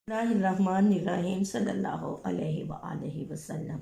बिस्मिल्लाहिर्रहमानिर्रहीम सल्लल्लाहु अलैहि वआलैहि वसल्लम।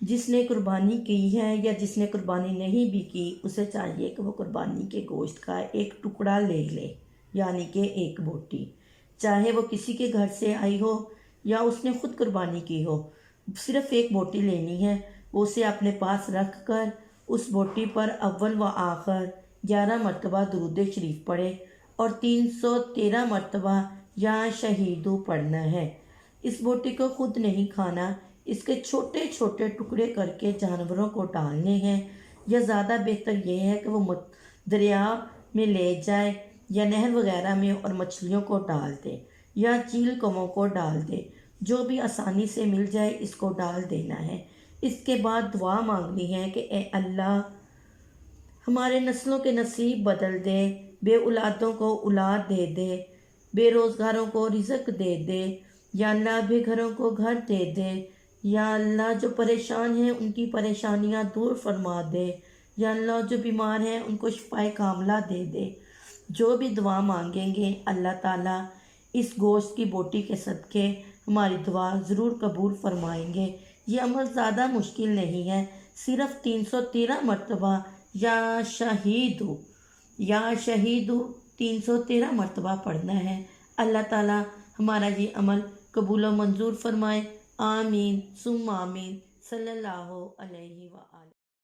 जिसने कुर्बानी की है या जिसने कुर्बानी नहीं भी की, उसे चाहिए कि वो कुर्बानी के गोश्त का एक टुकड़ा ले ले, यानी कि एक बोटी। चाहे वो किसी के घर से आई हो या उसने खुद कुर्बानी की हो, सिर्फ एक बोटी लेनी है। वो उसे अपने पास रख कर उस बोटी पर अव्वल व आखिर 11 मरतबा दुरूद शरीफ पढ़े और 313 मरतबा या शहीदू पढ़ना है। इस बोटी को खुद नहीं खाना, इसके छोटे छोटे टुकड़े करके जानवरों को डालने हैं, या ज़्यादा बेहतर यह है कि वो दरिया में ले जाए या नहर वगैरह में और मछलियों को डाल दे या चील कौवों को डाल दे। जो भी आसानी से मिल जाए इसको डाल देना है। इसके बाद दुआ मांगनी है कि ए अल्लाह, हमारे नस्लों के नसीब बदल दे, बे औलादों को औलाद दे दे, बेरोज़गारों को रिज़्क दे दे, या अल्लाह बेघरों को घर दे दे, या अल्लाह जो परेशान हैं उनकी परेशानियां दूर फरमा दे, या अल्लाह जो बीमार हैं उनको शिफाए कामला दे दे। जो भी दुआ मांगेंगे अल्लाह ताला इस गोश्त की बोटी के सदक़े हमारी दुआ ज़रूर कबूल फरमाएंगे। ये अमल ज़्यादा मुश्किल नहीं है, सिर्फ़ 313 मरतबा या शहीदू 313 मरतबा पढ़ना है। अल्लाह ताला हमारा ये अमल कबूल व मंजूर फरमाए। आमीन सुम्मा आमीन सल्लल्लाहु अलैहि वसल्लम।